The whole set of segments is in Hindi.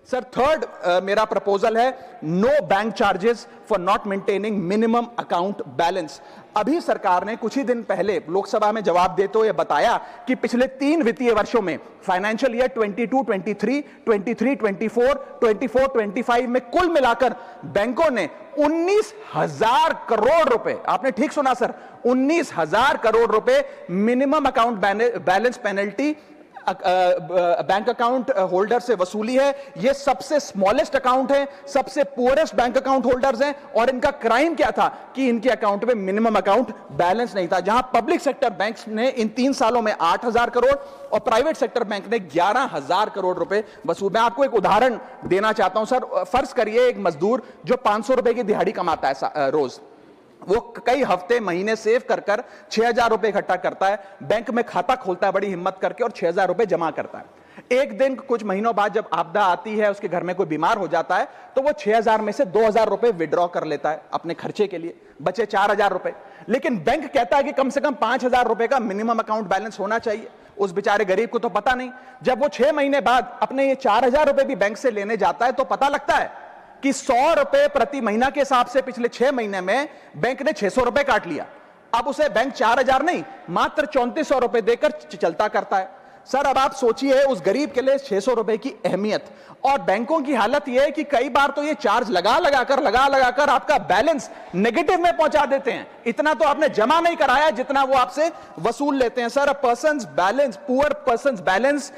सर थर्ड मेरा प्रपोजल है no bank charges for not maintaining minimum account balance. अभी सरकार ने कुछ ही दिन पहले लोकसभा में जवाब देते हुए बताया कि पिछले 3 वित्तीय वर्षों में फाइनेंशियल ईयर 22-23, 23-24, 24-25 में कुल मिलाकर बैंकों ने 19,000 करोड़ रुपए, आपने ठीक सुना सर, 19,000 करोड़ रुपए minimum account balance penalty bank account holder से वसूली है। ये सबसे स्मॉलेस्ट अकाउंट है, सबसे पुअरेस्ट बैंक अकाउंट होल्डर्स हैं, और इनका क्राइम क्या था कि इनके अकाउंट में मिनिमम अकाउंट बैलेंस नहीं था। जहां पब्लिक सेक्टर बैंक्स ने इन 3 सालों में 8,000 करोड़ और प्राइवेट सेक्टर बैंक ने 11,000 करोड़ रुपए वसूल। मैं आपको एक उदाहरण देना चाहता हूं सर। फर्ज करिए एक मजदूर जो 500 रुपए की दिहाड़ी कमाता है रोज, वो कई हफ्ते महीने सेव कर 6,000 रुपए इकट्ठा करता है, बैंक में खाता खोलता है बड़ी हिम्मत करके और 6,000 रुपए जमा करता है। एक दिन कुछ महीनों बाद जब आपदा आती है, उसके घर में कोई बीमार हो जाता है, तो वो 6,000 में से 2,000 रुपए विड्रॉ कर लेता है अपने खर्चे के लिए, बचे 4,000 रुपए। लेकिन बैंक कहता है कि कम से कम 5,000 रुपए का मिनिमम अकाउंट बैलेंस होना चाहिए। उस बेचारे गरीब को तो पता नहीं। जब वो 6 महीने बाद अपने ये 4,000 रुपए भी बैंक से लेने जाता है तो पता लगता है कि 100 रुपए प्रति महीना के हिसाब से पिछले 6 महीने में बैंक ने 600 रुपए काट लिया। अब उसे बैंक 4,000 नहीं, मात्र 3,400 रुपए देकर चलता करता है। सर अब आप सोचिए उस गरीब के लिए 600 रुपए की अहमियत। और बैंकों की हालत यह है कि कई बार तो ये चार्ज लगा लगाकर आपका बैलेंस नेगेटिव में पहुंचा देते हैं। इतना तो आपने जमा नहीं कराया जितना वो आपसे वसूल लेते हैं। Sir persons balance, poor persons balance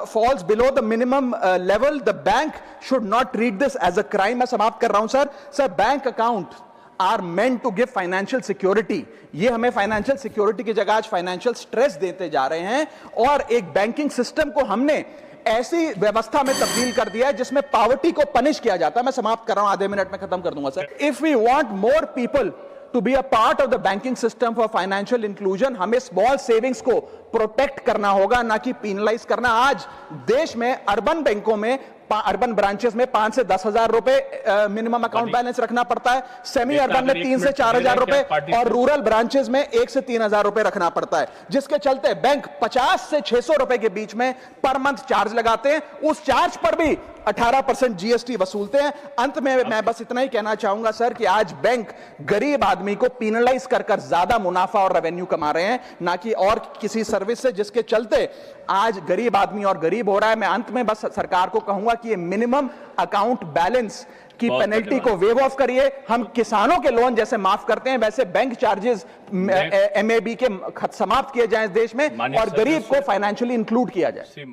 falls below the minimum level, the bank should not treat this as a crime। मैं समाप्त कर रहा हूं sir. Sir bank account are meant to give financial security। ये हमें फाइनेंशियल सिक्योरिटी की जगह आज फाइनेंशियल स्ट्रेस देते जा रहे हैं, और एक बैंकिंग सिस्टम को हमने ऐसी व्यवस्था में तब्दील कर दिया है जिसमें पॉवर्टी को पनिश किया जाता है। मैं समाप्त कर रहा हूं, आधे मिनट में खत्म कर दूंगा sir. If we want more people to be a part of the banking system for financial inclusion, हमें स्मॉल सेविंग्स को प्रोटेक्ट करना होगा, ना कि पीनलाइज करना। आज देश में अर्बन बैंकों में, अर्बन ब्रांचेस में 5 से 10,000 रुपए मिनिमम अकाउंट बैलेंस रखना पड़ता है, सेमी अर्बन में 3 से 4,000 रुपए, और रूरल ब्रांचेस में 1 से 3,000 रुपए रखना पड़ता है, जिसके चलते बैंक 50 से 600 रुपए के बीच में पर मंथ चार्ज लगाते हैं। उस चार्ज पर भी 18% जीएसटी वसूलते हैं। अंत में मैं बस इतना ही कहना चाहूंगा सर कि आज बैंक गरीब आदमी को पीनलाइज कर ज्यादा मुनाफा और रेवेन्यू कमा रहे हैं, ना कि और किसी सर्विस से, जिसके चलते आज गरीब आदमी और गरीब हो रहा है। मैं अंत में बस सरकार को कहूंगा कि ये मिनिमम अकाउंट बैलेंस की पेनल्टी को वेव ऑफ करिए। हम किसानों के लोन जैसे माफ करते हैं, वैसे बैंक चार्जेस एमएबी के समाप्त किए जाएं इस देश में, और गरीब को फाइनेंशियली इंक्लूड किया जाए।